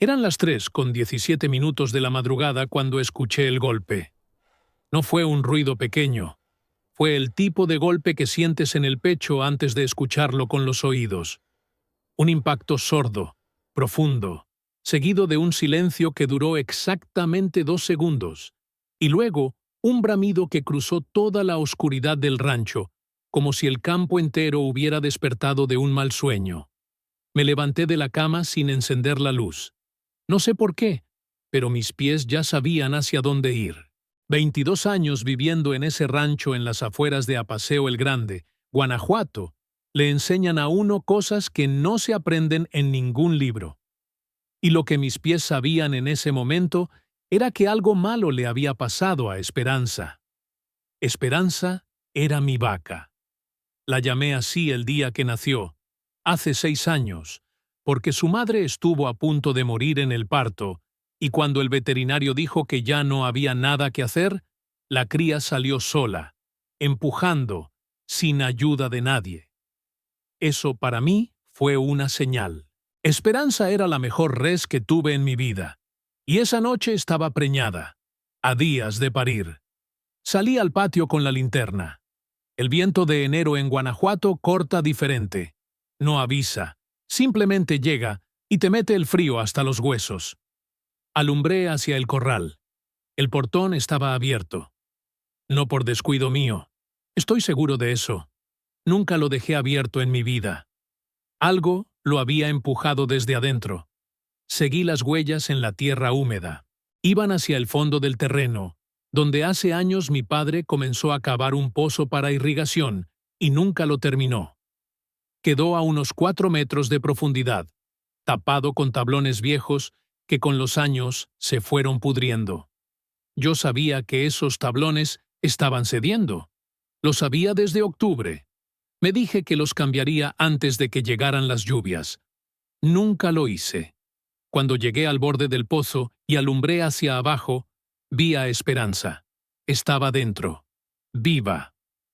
Eran las 3:17 de la madrugada cuando escuché el golpe. No fue un ruido pequeño. Fue el tipo de golpe que sientes en el pecho antes de escucharlo con los oídos. Un impacto sordo, profundo, seguido de un silencio que duró exactamente 2 segundos, y luego un bramido que cruzó toda la oscuridad del rancho, como si el campo entero hubiera despertado de un mal sueño. Me levanté de la cama sin encender la luz. No sé por qué, pero mis pies ya sabían hacia dónde ir. 22 años viviendo en ese rancho en las afueras de Apaseo el Grande, Guanajuato, le enseñan a uno cosas que no se aprenden en ningún libro. Y lo que mis pies sabían en ese momento era que algo malo le había pasado a Esperanza. Esperanza era mi vaca. La llamé así el día que nació, hace 6 años, porque su madre estuvo a punto de morir en el parto, y cuando el veterinario dijo que ya no había nada que hacer, la cría salió sola, empujando, sin ayuda de nadie. Eso para mí fue una señal. Esperanza era la mejor res que tuve en mi vida, y esa noche estaba preñada, a días de parir. Salí al patio con la linterna. El viento de enero en Guanajuato corta diferente. No avisa, simplemente llega y te mete el frío hasta los huesos. Alumbré hacia el corral. El portón estaba abierto. No por descuido mío. Estoy seguro de eso. Nunca lo dejé abierto en mi vida. Algo lo había empujado desde adentro. Seguí las huellas en la tierra húmeda. Iban hacia el fondo del terreno, donde hace años mi padre comenzó a cavar un pozo para irrigación y nunca lo terminó. Quedó a unos 4 metros de profundidad, tapado con tablones viejos que con los años se fueron pudriendo. Yo sabía que esos tablones estaban cediendo. Lo sabía desde octubre. Me dije que los cambiaría antes de que llegaran las lluvias. Nunca lo hice. Cuando llegué al borde del pozo y alumbré hacia abajo, vi a Esperanza. Estaba dentro. Viva,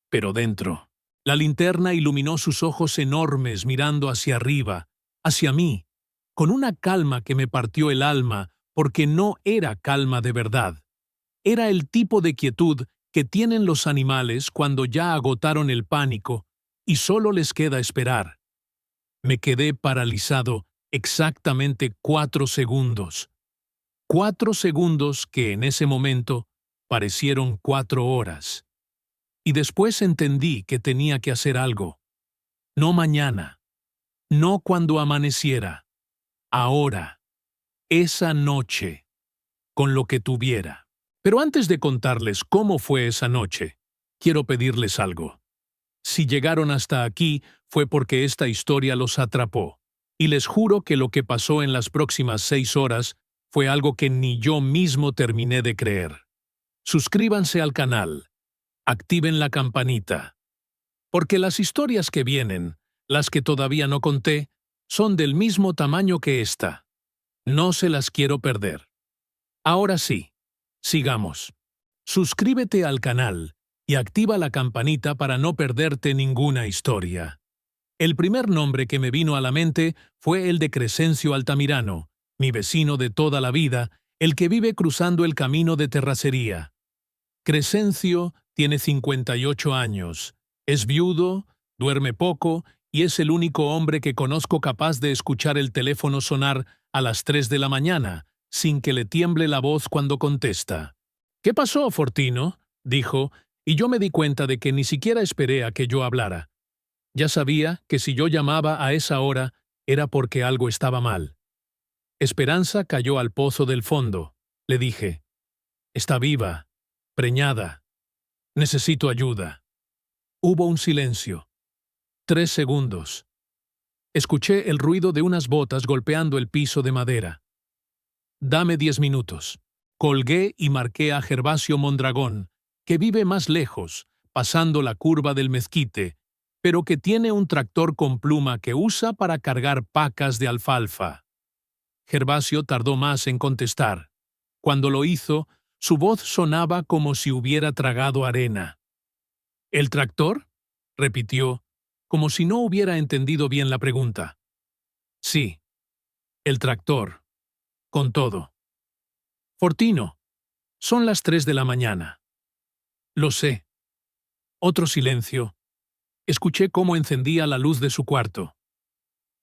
pero dentro. La linterna iluminó sus ojos enormes mirando hacia arriba, hacia mí, con una calma que me partió el alma porque no era calma de verdad. Era el tipo de quietud que tienen los animales cuando ya agotaron el pánico y solo les queda esperar. Me quedé paralizado exactamente 4 segundos. 4 segundos que en ese momento parecieron 4 horas. Y después entendí que tenía que hacer algo. No mañana. No cuando amaneciera. Ahora. Esa noche. Con lo que tuviera. Pero antes de contarles cómo fue esa noche, quiero pedirles algo. Si llegaron hasta aquí fue porque esta historia los atrapó. Y les juro que lo que pasó en las próximas 6 horas fue algo que ni yo mismo terminé de creer. Suscríbanse al canal. Activen la campanita. Porque las historias que vienen, las que todavía no conté, son del mismo tamaño que esta. No se las quiero perder. Ahora sí, sigamos. Suscríbete al canal y activa la campanita para no perderte ninguna historia. El primer nombre que me vino a la mente fue el de Crescencio Altamirano, mi vecino de toda la vida, el que vive cruzando el camino de terracería. Crescencio tiene 58 años, es viudo, duerme poco y es el único hombre que conozco capaz de escuchar el teléfono sonar a las 3 de la mañana, sin que le tiemble la voz cuando contesta. «¿Qué pasó, Fortino?», dijo, y yo me di cuenta de que ni siquiera esperé a que yo hablara. Ya sabía que si yo llamaba a esa hora era porque algo estaba mal. Esperanza cayó al pozo del fondo. Le dije, «Está viva, preñada. Necesito ayuda». Hubo un silencio. 3 segundos. Escuché el ruido de unas botas golpeando el piso de madera. «Dame 10 minutos». Colgué y marqué a Gervasio Mondragón, que vive más lejos, pasando la curva del mezquite, pero que tiene un tractor con pluma que usa para cargar pacas de alfalfa. Gervasio tardó más en contestar. Cuando lo hizo, su voz sonaba como si hubiera tragado arena. «¿El tractor?», repitió, como si no hubiera entendido bien la pregunta. «Sí, el tractor». con todo. Fortino, son las 3 de la mañana. Lo sé. Otro silencio. Escuché cómo encendía la luz de su cuarto.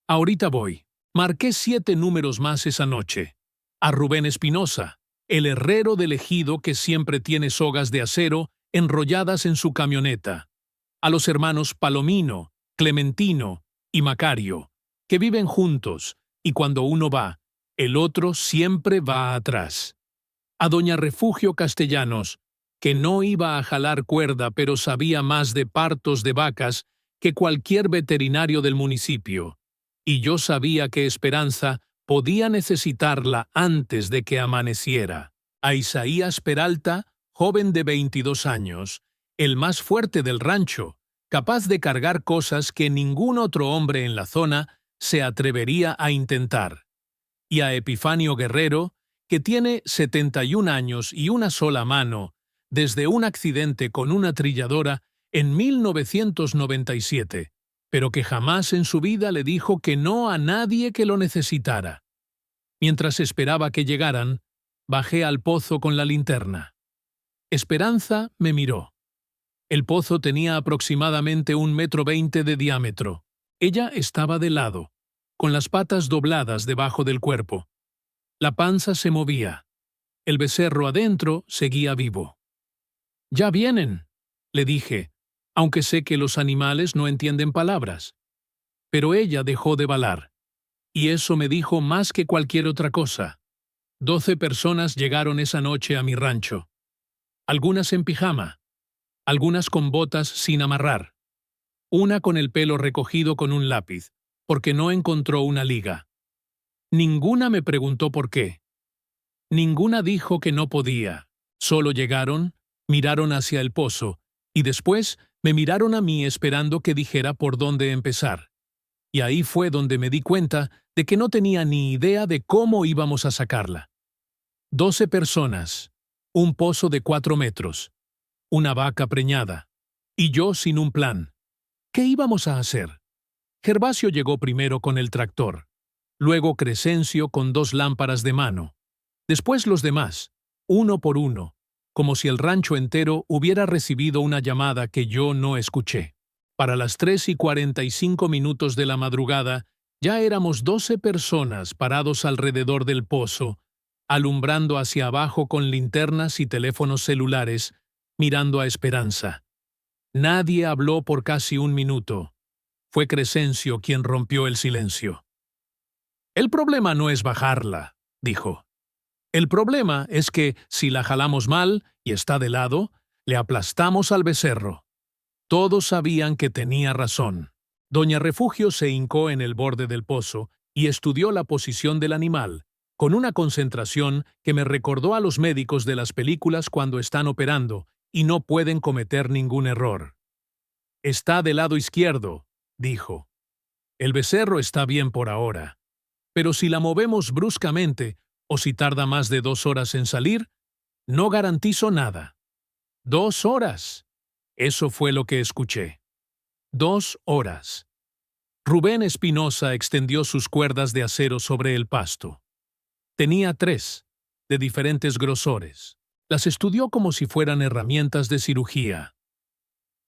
Ahorita voy. Marqué 7 números más esa noche. A Rubén Espinosa, el herrero del ejido que siempre tiene sogas de acero enrolladas en su camioneta. A los hermanos Palomino, Clementino y Macario, que viven juntos, y cuando uno va, el otro siempre va atrás. A doña Refugio Castellanos, que no iba a jalar cuerda pero sabía más de partos de vacas que cualquier veterinario del municipio, y yo sabía que Esperanza podía necesitarla antes de que amaneciera. A Isaías Peralta, joven de 22 años, el más fuerte del rancho, capaz de cargar cosas que ningún otro hombre en la zona se atrevería a intentar. Y a Epifanio Guerrero, que tiene 71 años y una sola mano, desde un accidente con una trilladora en 1997, pero que jamás en su vida le dijo que no a nadie que lo necesitara. Mientras esperaba que llegaran, bajé al pozo con la linterna. Esperanza me miró. El pozo tenía aproximadamente 1,20 m de diámetro. Ella estaba de lado, con las patas dobladas debajo del cuerpo. La panza se movía. El becerro adentro seguía vivo. «Ya vienen», le dije, aunque sé que los animales no entienden palabras. Pero ella dejó de balar. Y eso me dijo más que cualquier otra cosa. 12 personas llegaron esa noche a mi rancho. Algunas en pijama, algunas con botas sin amarrar, una con el pelo recogido con un lápiz, porque no encontró una liga. Ninguna me preguntó por qué. Ninguna dijo que no podía. Solo llegaron, miraron hacia el pozo, y después me miraron a mí esperando que dijera por dónde empezar. Y ahí fue donde me di cuenta de que no tenía ni idea de cómo íbamos a sacarla. 12 personas, un pozo de 4 metros, una vaca preñada, y yo sin un plan. ¿Qué íbamos a hacer? Gervasio llegó primero con el tractor, luego Crescencio con 2 lámparas de mano, después los demás, uno por uno, como si el rancho entero hubiera recibido una llamada que yo no escuché. Para las 3:45 de la madrugada, ya éramos 12 personas parados alrededor del pozo, alumbrando hacia abajo con linternas y teléfonos celulares, mirando a Esperanza. Nadie habló por casi 1 minuto. Fue Crescencio quien rompió el silencio. «El problema no es bajarla», dijo. «El problema es que, si la jalamos mal y está de lado, le aplastamos al becerro». Todos sabían que tenía razón. Doña Refugio se hincó en el borde del pozo y estudió la posición del animal, con una concentración que me recordó a los médicos de las películas cuando están operando y no pueden cometer ningún error. «Está del lado izquierdo», dijo. «El becerro está bien por ahora. Pero si la movemos bruscamente o si tarda más de 2 horas en salir, no garantizo nada». «2 horas». Eso fue lo que escuché. 2 horas. Rubén Espinosa extendió sus cuerdas de acero sobre el pasto. Tenía 3, de diferentes grosores. Las estudió como si fueran herramientas de cirugía.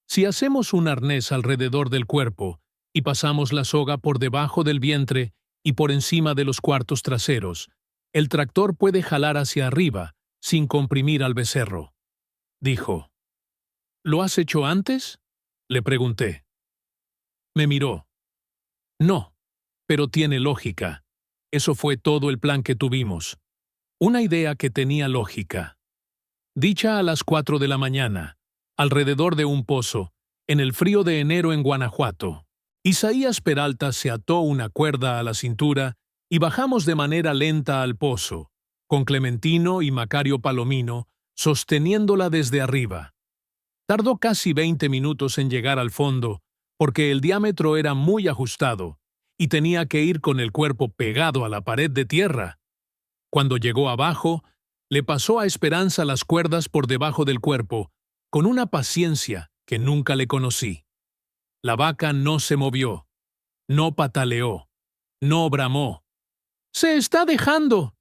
Si hacemos un arnés alrededor del cuerpo y pasamos la soga por debajo del vientre y por encima de los cuartos traseros, el tractor puede jalar hacia arriba sin comprimir al becerro, dijo. «¿Lo has hecho antes?», le pregunté. Me miró. «No, pero tiene lógica. Eso fue todo el plan que tuvimos. Una idea que tenía lógica. Dicha a las 4 de la mañana, alrededor de un pozo, en el frío de enero en Guanajuato. Isaías Peralta se ató una cuerda a la cintura y bajamos de manera lenta al pozo, con Clementino y Macario Palomino sosteniéndola desde arriba. Tardó casi 20 minutos en llegar al fondo, porque el diámetro era muy ajustado y tenía que ir con el cuerpo pegado a la pared de tierra. Cuando llegó abajo, le pasó a Esperanza las cuerdas por debajo del cuerpo, con una paciencia que nunca le conocí. La vaca no se movió, no pataleó, no bramó. «¡Se está dejando!»,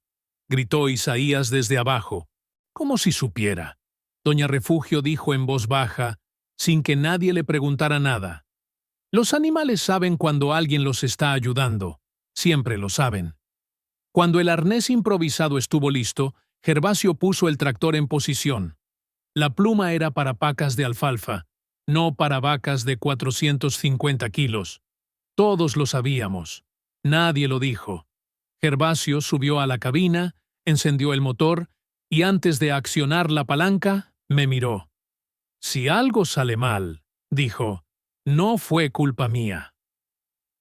gritó Isaías desde abajo, como si supiera. Doña Refugio dijo en voz baja, sin que nadie le preguntara nada. Los animales saben cuando alguien los está ayudando. Siempre lo saben. Cuando el arnés improvisado estuvo listo, Gervasio puso el tractor en posición. La pluma era para pacas de alfalfa, no para vacas de 450 kilos. Todos lo sabíamos. Nadie lo dijo. Gervasio subió a la cabina, encendió el motor y antes de accionar la palanca, me miró. Si algo sale mal, dijo, no fue culpa mía.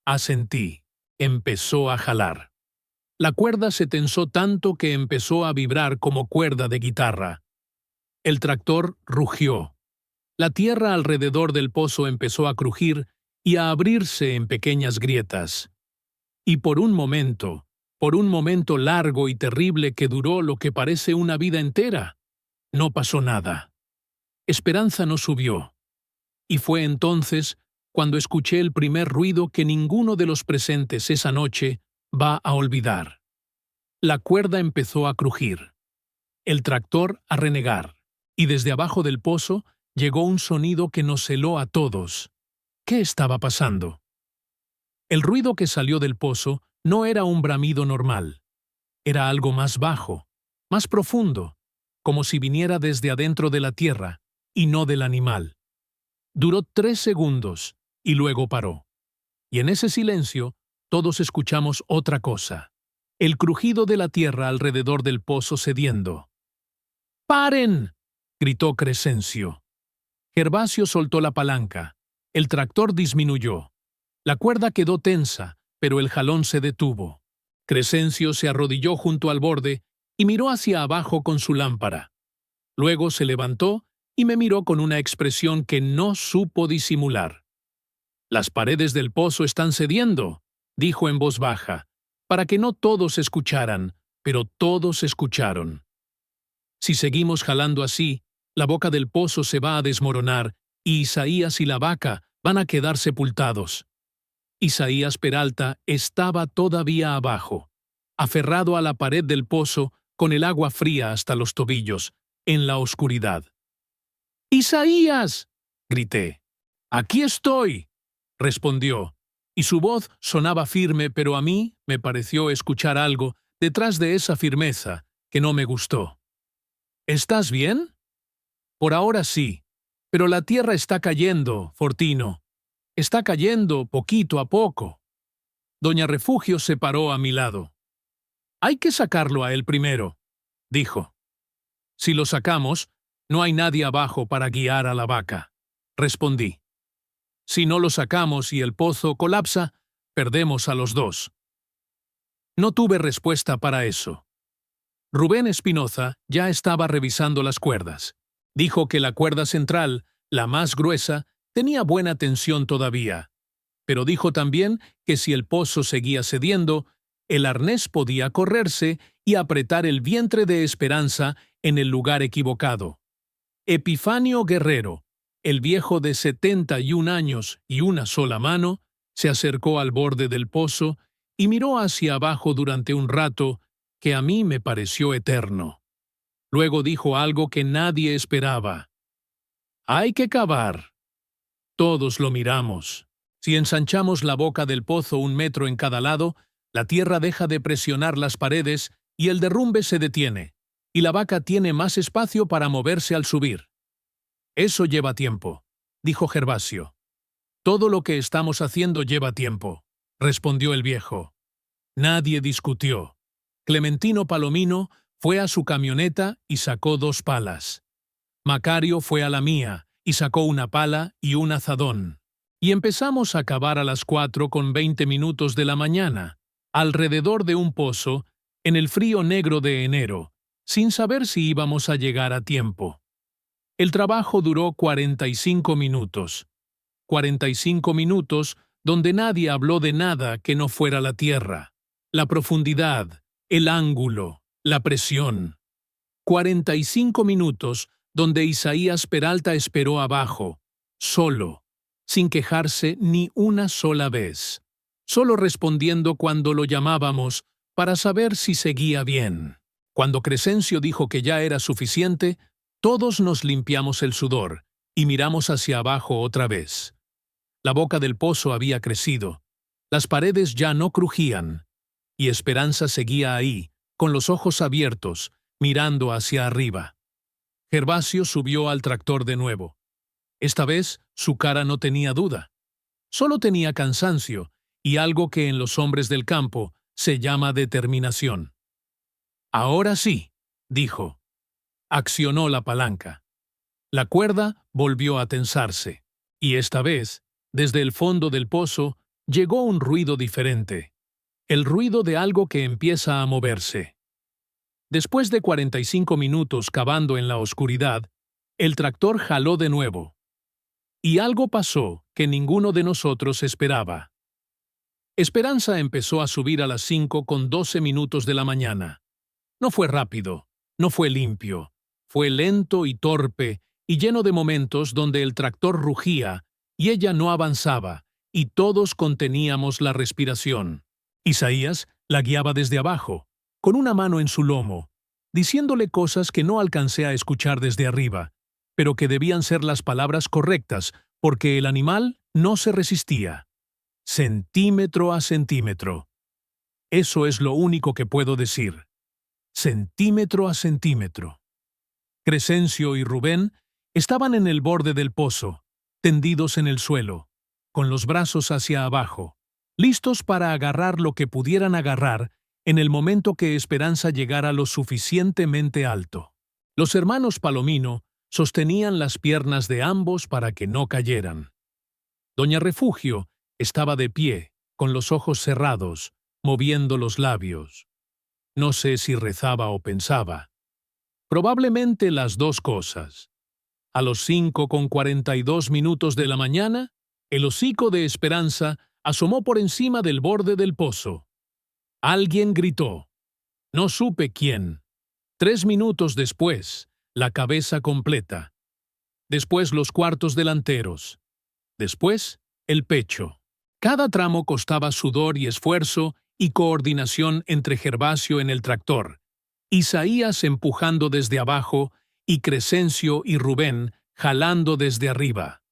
Asentí. Empezó a jalar. La cuerda se tensó tanto que empezó a vibrar como cuerda de guitarra. El tractor rugió. La tierra alrededor del pozo empezó a crujir y a abrirse en pequeñas grietas. Y por un momento largo y terrible que duró lo que parece una vida entera, no pasó nada. Esperanza no subió. Y fue entonces cuando escuché el primer ruido que ninguno de los presentes esa noche va a olvidar. La cuerda empezó a crujir, el tractor a renegar, y desde abajo del pozo llegó un sonido que nos heló a todos. ¿Qué estaba pasando? El ruido que salió del pozo no era un bramido normal. Era algo más bajo, más profundo, como si viniera desde adentro de la tierra y no del animal. Duró 3 segundos y luego paró. Y en ese silencio todos escuchamos otra cosa. El crujido de la tierra alrededor del pozo cediendo. ¡Paren!, gritó Crescencio. Gervasio soltó la palanca. El tractor disminuyó. La cuerda quedó tensa, pero el jalón se detuvo. Crescencio se arrodilló junto al borde y miró hacia abajo con su lámpara. Luego se levantó y me miró con una expresión que no supo disimular. «Las paredes del pozo están cediendo», dijo en voz baja, para que no todos escucharan, pero todos escucharon. «Si seguimos jalando así, la boca del pozo se va a desmoronar y Isaías y la vaca van a quedar sepultados». Isaías Peralta estaba todavía abajo, aferrado a la pared del pozo con el agua fría hasta los tobillos, en la oscuridad. «¡Isaías!», grité. «Aquí estoy», respondió, y su voz sonaba firme, pero a mí me pareció escuchar algo detrás de esa firmeza que no me gustó. «¿Estás bien?» «Por ahora sí, pero la tierra está cayendo, Fortino. Está cayendo poquito a poco». Doña Refugio se paró a mi lado. «Hay que sacarlo a él primero», dijo. «Si lo sacamos, no hay nadie abajo para guiar a la vaca», respondí. «Si no lo sacamos y el pozo colapsa, perdemos a los dos». No tuve respuesta para eso. Rubén Espinoza ya estaba revisando las cuerdas. Dijo que la cuerda central, la más gruesa, tenía buena tensión todavía, pero dijo también que si el pozo seguía cediendo, el arnés podía correrse y apretar el vientre de Esperanza en el lugar equivocado. Epifanio Guerrero, el viejo de 71 años y una sola mano, se acercó al borde del pozo y miró hacia abajo durante un rato que a mí me pareció eterno. Luego dijo algo que nadie esperaba. «Hay que cavar». Todos lo miramos. Si ensanchamos la boca del pozo 1 metro en cada lado, la tierra deja de presionar las paredes y el derrumbe se detiene, y la vaca tiene más espacio para moverse al subir. «Eso lleva tiempo», dijo Gervasio. «Todo lo que estamos haciendo lleva tiempo», respondió el viejo. Nadie discutió. Clementino Palomino fue a su camioneta y sacó 2 palas. Macario fue a la mía y sacó una pala y un azadón. Y empezamos a cavar a las 4:20 de la mañana, alrededor de un pozo, en el frío negro de enero, sin saber si íbamos a llegar a tiempo. El trabajo duró 45 minutos. 45 minutos donde nadie habló de nada que no fuera la tierra, la profundidad, el ángulo, la presión. 45 minutos donde Isaías Peralta esperó abajo, solo, sin quejarse ni una sola vez, solo respondiendo cuando lo llamábamos para saber si seguía bien. Cuando Crescencio dijo que ya era suficiente, todos nos limpiamos el sudor y miramos hacia abajo otra vez. La boca del pozo había crecido, las paredes ya no crujían, y Esperanza seguía ahí, con los ojos abiertos, mirando hacia arriba. Gervasio subió al tractor de nuevo. Esta vez su cara no tenía duda. Solo tenía cansancio y algo que en los hombres del campo se llama determinación. Ahora sí, dijo. Accionó la palanca. La cuerda volvió a tensarse, y esta vez, desde el fondo del pozo, llegó un ruido diferente. El ruido de algo que empieza a moverse. Después de 45 minutos cavando en la oscuridad, el tractor jaló de nuevo. Y algo pasó que ninguno de nosotros esperaba. Esperanza empezó a subir a las 5:12 de la mañana. No fue rápido, no fue limpio, fue lento y torpe y lleno de momentos donde el tractor rugía y ella no avanzaba y todos conteníamos la respiración. Isaías la guiaba desde abajo, con una mano en su lomo, diciéndole cosas que no alcancé a escuchar desde arriba, pero que debían ser las palabras correctas porque el animal no se resistía. Centímetro a centímetro. Eso es lo único que puedo decir. Centímetro a centímetro. Crescencio y Rubén estaban en el borde del pozo, tendidos en el suelo, con los brazos hacia abajo, listos para agarrar lo que pudieran agarrar en el momento que Esperanza llegara lo suficientemente alto. Los hermanos Palomino sostenían las piernas de ambos para que no cayeran. Doña Refugio estaba de pie, con los ojos cerrados, moviendo los labios. No sé si rezaba o pensaba. Probablemente las dos cosas. A los 5:42 de la mañana, el hocico de Esperanza asomó por encima del borde del pozo. Alguien gritó. No supe quién. 3 minutos después, la cabeza completa. Después los cuartos delanteros. Después, el pecho. Cada tramo costaba sudor y esfuerzo y coordinación entre Gervasio en el tractor, Isaías empujando desde abajo y Crescencio y Rubén jalando desde arriba.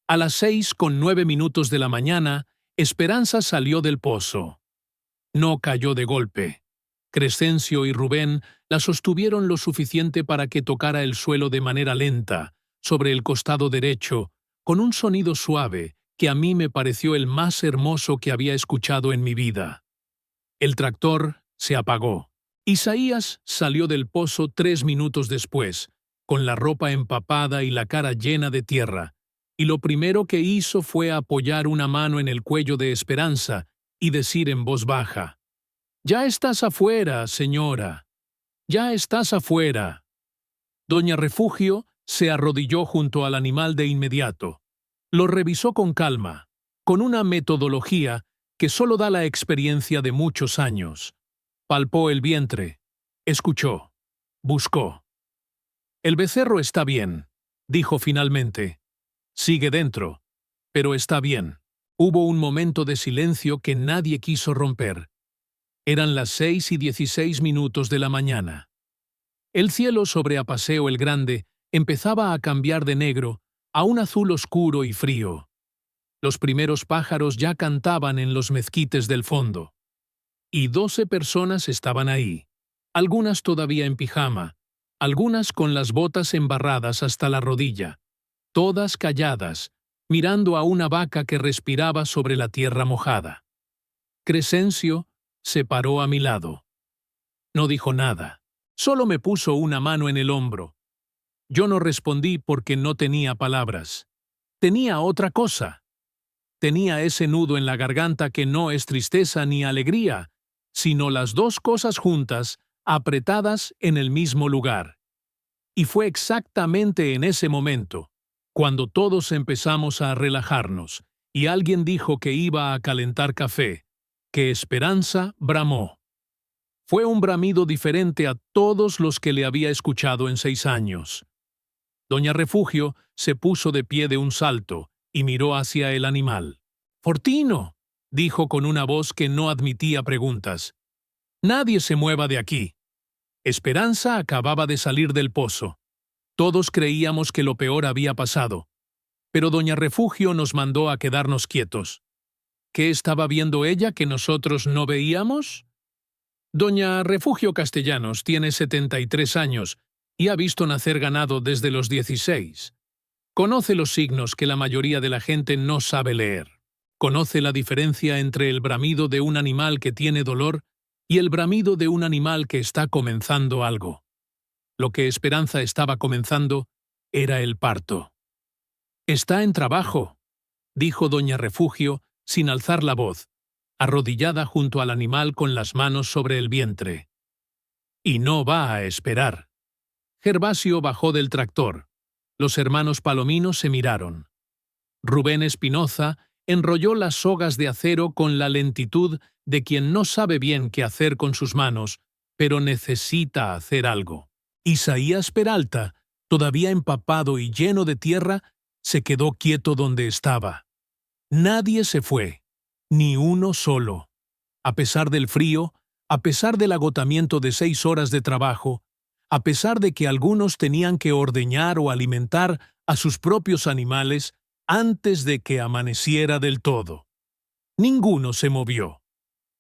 A las 6:09 de la mañana, Esperanza salió del pozo. No cayó de golpe. Crescencio y Rubén la sostuvieron lo suficiente para que tocara el suelo de manera lenta, sobre el costado derecho, con un sonido suave que a mí me pareció el más hermoso que había escuchado en mi vida. El tractor se apagó. Isaías salió del pozo 3 minutos después, con la ropa empapada y la cara llena de tierra, y lo primero que hizo fue apoyar una mano en el cuello de Esperanza y decir en voz baja: «Ya estás afuera, señora. Ya estás afuera». Doña Refugio se arrodilló junto al animal de inmediato. Lo revisó con calma, con una metodología que solo da la experiencia de muchos años. Palpó el vientre, escuchó, buscó. «El becerro está bien», dijo finalmente. «Sigue dentro, pero está bien». Hubo un momento de silencio que nadie quiso romper. Eran las 6:16 de la mañana. El cielo sobre Apaseo el Grande empezaba a cambiar de negro a un azul oscuro y frío. Los primeros pájaros ya cantaban en los mezquites del fondo. Y 12 personas estaban ahí, algunas todavía en pijama, algunas con las botas embarradas hasta la rodilla, todas calladas, mirando a una vaca que respiraba sobre la tierra mojada. Crescencio se paró a mi lado. No dijo nada, solo me puso una mano en el hombro. Yo no respondí porque no tenía palabras. Tenía otra cosa. Tenía ese nudo en la garganta que no es tristeza ni alegría, sino las dos cosas juntas, apretadas en el mismo lugar. Y fue exactamente en ese momento, cuando todos empezamos a relajarnos, y alguien dijo que iba a calentar café, que Esperanza bramó. Fue un bramido diferente a todos los que le había escuchado en 6 años. Doña Refugio se puso de pie de un salto y miró hacia el animal. «Fortino», dijo con una voz que no admitía preguntas. «Nadie se mueva de aquí». Esperanza acababa de salir del pozo. Todos creíamos que lo peor había pasado, pero doña Refugio nos mandó a quedarnos quietos. ¿Qué estaba viendo ella que nosotros no veíamos? Doña Refugio Castellanos tiene 73 años y ha visto nacer ganado desde los 16. Conoce los signos que la mayoría de la gente no sabe leer. Conoce la diferencia entre el bramido de un animal que tiene dolor y el bramido de un animal que está comenzando algo. Lo que Esperanza estaba comenzando era el parto. «Está en trabajo», dijo doña Refugio sin alzar la voz, arrodillada junto al animal con las manos sobre el vientre. «Y no va a esperar». Gervasio bajó del tractor. Los hermanos Palomino se miraron. Rubén Espinoza enrolló las sogas de acero con la lentitud de quien no sabe bien qué hacer con sus manos, pero necesita hacer algo. Isaías Peralta, todavía empapado y lleno de tierra, se quedó quieto donde estaba. Nadie se fue, ni uno solo. A pesar del frío, a pesar del agotamiento de 6 horas de trabajo, a pesar de que algunos tenían que ordeñar o alimentar a sus propios animales antes de que amaneciera del todo. Ninguno se movió.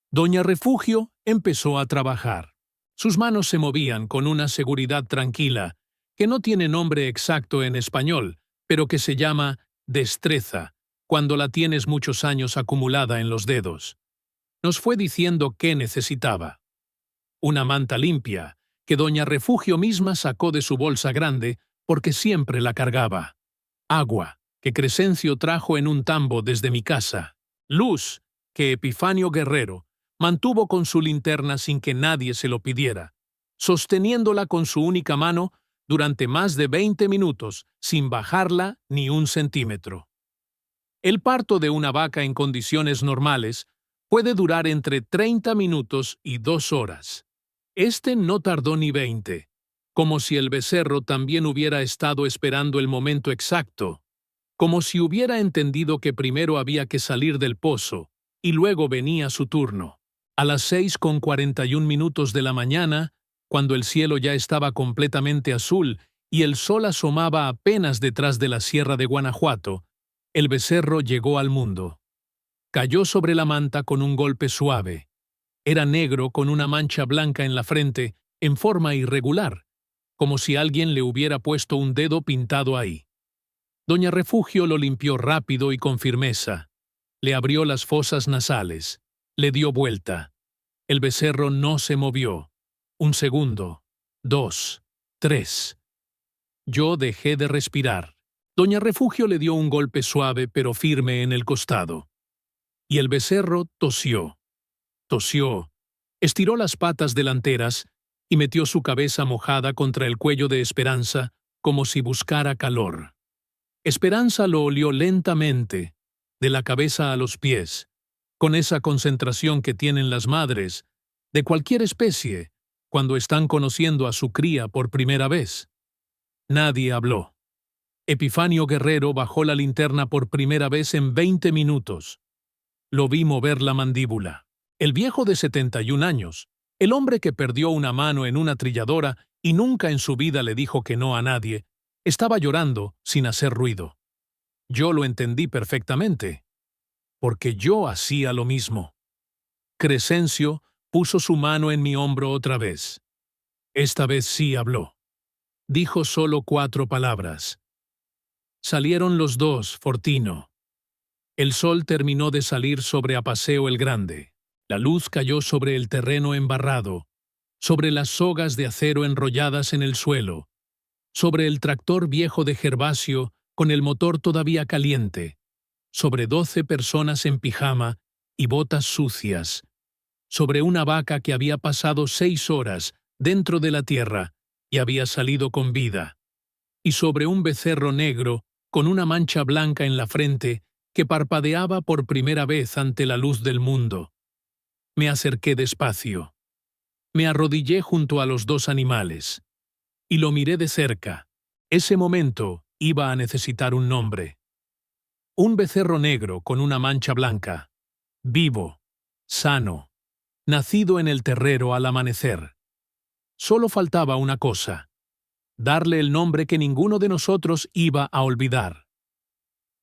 Doña Refugio empezó a trabajar. Sus manos se movían con una seguridad tranquila, que no tiene nombre exacto en español, pero que se llama destreza, cuando la tienes muchos años acumulada en los dedos. Nos fue diciendo qué necesitaba. Una manta limpia, que doña Refugio misma sacó de su bolsa grande porque siempre la cargaba. Agua, que Crescencio trajo en un tambo desde mi casa. Luz, que Epifanio Guerrero mantuvo con su linterna sin que nadie se lo pidiera, sosteniéndola con su única mano durante más de 20 minutos, sin bajarla ni un centímetro. El parto de una vaca en condiciones normales puede durar entre 30 minutos y 2 horas. Este no tardó ni 20, como si el becerro también hubiera estado esperando el momento exacto, como si hubiera entendido que primero había que salir del pozo y luego venía su turno. A las 6:41 de la mañana, cuando el cielo ya estaba completamente azul y el sol asomaba apenas detrás de la sierra de Guanajuato, el becerro llegó al mundo. Cayó sobre la manta con un golpe suave. Era negro con una mancha blanca en la frente, en forma irregular, como si alguien le hubiera puesto un dedo pintado ahí. Doña Refugio lo limpió rápido y con firmeza. Le abrió las fosas nasales. Le dio vuelta. El becerro no se movió. 1 segundo, 2, 3. Yo dejé de respirar. Doña Refugio le dio un golpe suave pero firme en el costado. Y el becerro tosió. Tosió, estiró las patas delanteras y metió su cabeza mojada contra el cuello de Esperanza como si buscara calor. Esperanza lo olió lentamente, de la cabeza a los pies, con esa concentración que tienen las madres, de cualquier especie, cuando están conociendo a su cría por primera vez. Nadie habló. Epifanio Guerrero bajó la linterna por primera vez en 20 minutos. Lo vi mover la mandíbula. El viejo de 71 años, el hombre que perdió una mano en una trilladora y nunca en su vida le dijo que no a nadie, estaba llorando sin hacer ruido. Yo lo entendí perfectamente, porque yo hacía lo mismo. Crescencio puso su mano en mi hombro otra vez. Esta vez sí habló. Dijo solo 4 palabras. Salieron los dos, Fortino. El sol terminó de salir sobre Apaseo el Grande. La luz cayó sobre el terreno embarrado, sobre las sogas de acero enrolladas en el suelo, sobre el tractor viejo de Gervasio con el motor todavía caliente, sobre 12 personas en pijama y botas sucias, sobre una vaca que había pasado 6 horas dentro de la tierra y había salido con vida, y sobre un becerro negro con una mancha blanca en la frente que parpadeaba por primera vez ante la luz del mundo. Me acerqué despacio. Me arrodillé junto a los 2 animales. Y lo miré de cerca. Ese momento iba a necesitar un nombre. Un becerro negro con una mancha blanca. Vivo. Sano. Nacido en el terrero al amanecer. Solo faltaba una cosa: darle el nombre que ninguno de nosotros iba a olvidar.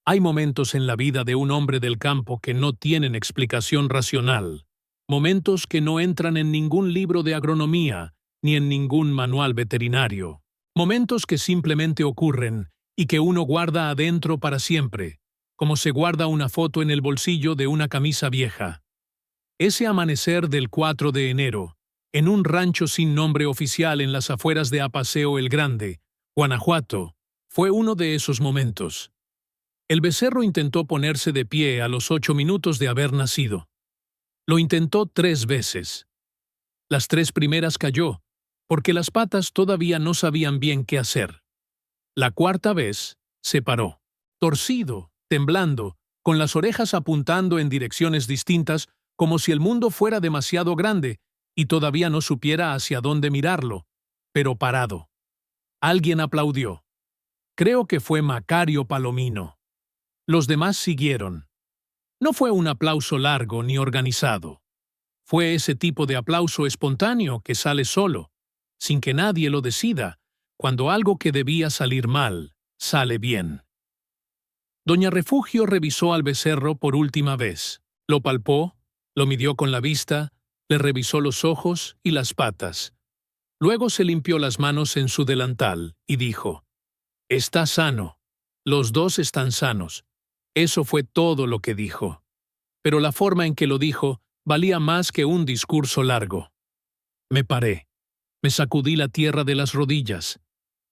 Hay momentos en la vida de un hombre del campo que no tienen explicación racional, momentos que no entran en ningún libro de agronomía ni en ningún manual veterinario, momentos que simplemente ocurren y que uno guarda adentro para siempre, como se guarda una foto en el bolsillo de una camisa vieja. Ese amanecer del 4 de enero, en un rancho sin nombre oficial en las afueras de Apaseo el Grande, Guanajuato, fue uno de esos momentos. El becerro intentó ponerse de pie a los 8 minutos de haber nacido. Lo intentó 3 veces. Las 3 primeras cayó, porque las patas todavía no sabían bien qué hacer. La cuarta vez, se paró, torcido, temblando, con las orejas apuntando en direcciones distintas, como si el mundo fuera demasiado grande y todavía no supiera hacia dónde mirarlo, pero parado. Alguien aplaudió. Creo que fue Macario Palomino. Los demás siguieron. No fue un aplauso largo ni organizado. Fue ese tipo de aplauso espontáneo que sale solo, sin que nadie lo decida, cuando algo que debía salir mal, sale bien. Doña Refugio revisó al becerro por última vez. Lo palpó, lo midió con la vista, le revisó los ojos y las patas. Luego se limpió las manos en su delantal y dijo: «Está sano. Los dos están sanos». Eso fue todo lo que dijo. Pero la forma en que lo dijo valía más que un discurso largo. Me paré. Me sacudí la tierra de las rodillas.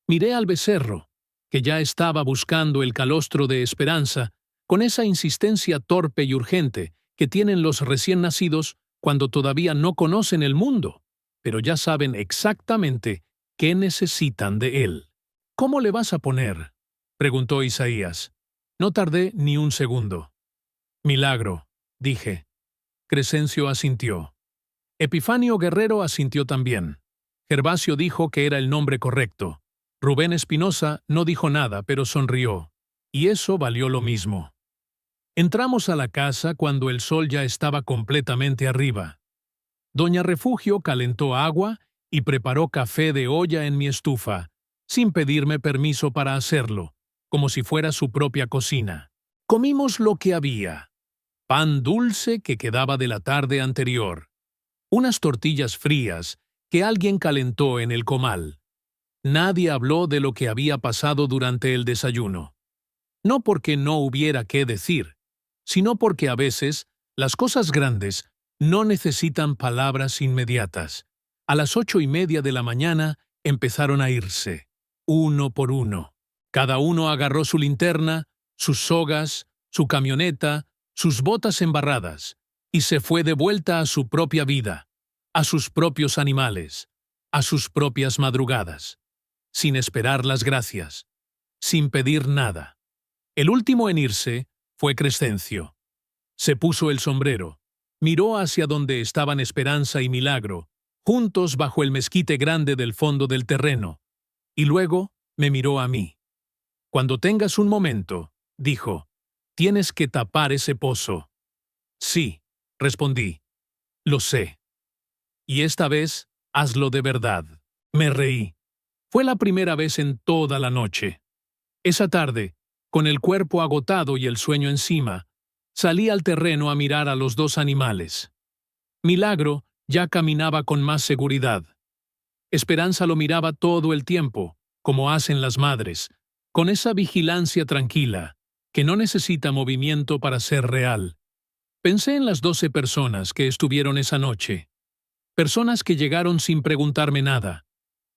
Miré al becerro, que ya estaba buscando el calostro de esperanza, con esa insistencia torpe y urgente que tienen los recién nacidos cuando todavía no conocen el mundo, pero ya saben exactamente qué necesitan de él. «¿Cómo le vas a poner?», preguntó Isaías. No tardé ni un segundo. «Milagro», dije. Crescencio asintió. Epifanio Guerrero asintió también. Gervasio dijo que era el nombre correcto. Rubén Espinosa no dijo nada, pero sonrió. Y eso valió lo mismo. Entramos a la casa cuando el sol ya estaba completamente arriba. Doña Refugio calentó agua y preparó café de olla en mi estufa, sin pedirme permiso para hacerlo, como si fuera su propia cocina. Comimos lo que había. Pan dulce que quedaba de la tarde anterior. Unas tortillas frías que alguien calentó en el comal. Nadie habló de lo que había pasado durante el desayuno. No porque no hubiera qué decir, sino porque a veces las cosas grandes no necesitan palabras inmediatas. A las 8:30 de la mañana empezaron a irse, uno por uno. Cada uno agarró su linterna, sus sogas, su camioneta, sus botas embarradas, y se fue de vuelta a su propia vida, a sus propios animales, a sus propias madrugadas, sin esperar las gracias, sin pedir nada. El último en irse fue Crescencio. Se puso el sombrero, miró hacia donde estaban Esperanza y Milagro, juntos bajo el mezquite grande del fondo del terreno, y luego me miró a mí. «Cuando tengas un momento», dijo, «tienes que tapar ese pozo». «Sí», respondí, «lo sé. Y esta vez, hazlo de verdad». Me reí. Fue la primera vez en toda la noche. Esa tarde, con el cuerpo agotado y el sueño encima, salí al terreno a mirar a los 2 animales. Milagro ya caminaba con más seguridad. Esperanza lo miraba todo el tiempo, como hacen las madres, con esa vigilancia tranquila, que no necesita movimiento para ser real. Pensé en las 12 personas que estuvieron esa noche. Personas que llegaron sin preguntarme nada,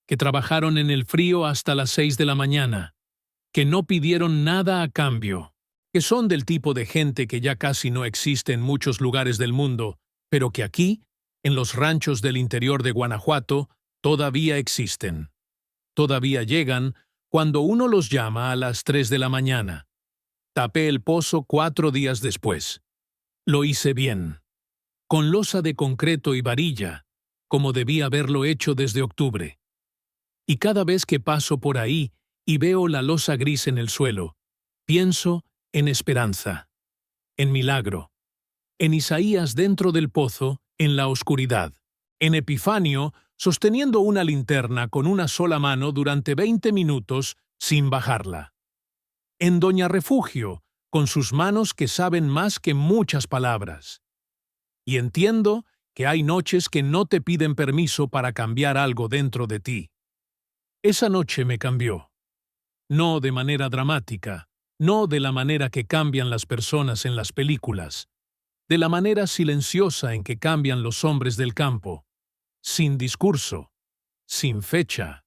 que trabajaron en el frío hasta las 6 de la mañana, que no pidieron nada a cambio, que son del tipo de gente que ya casi no existe en muchos lugares del mundo, pero que aquí, en los ranchos del interior de Guanajuato, todavía existen. Todavía llegan cuando uno los llama a las 3 de la mañana. Tapé el pozo 4 días después. Lo hice bien, con losa de concreto y varilla, como debía haberlo hecho desde octubre. Y cada vez que paso por ahí y veo la losa gris en el suelo, pienso en Esperanza, en Milagro, en Isaías dentro del pozo, en la oscuridad, en Epifanio sosteniendo una linterna con una sola mano durante 20 minutos sin bajarla. En Doña Refugio, con sus manos que saben más que muchas palabras. Y entiendo que hay noches que no te piden permiso para cambiar algo dentro de ti. Esa noche me cambió. No de manera dramática, no de la manera que cambian las personas en las películas, de la manera silenciosa en que cambian los hombres del campo, sin discurso, sin fecha,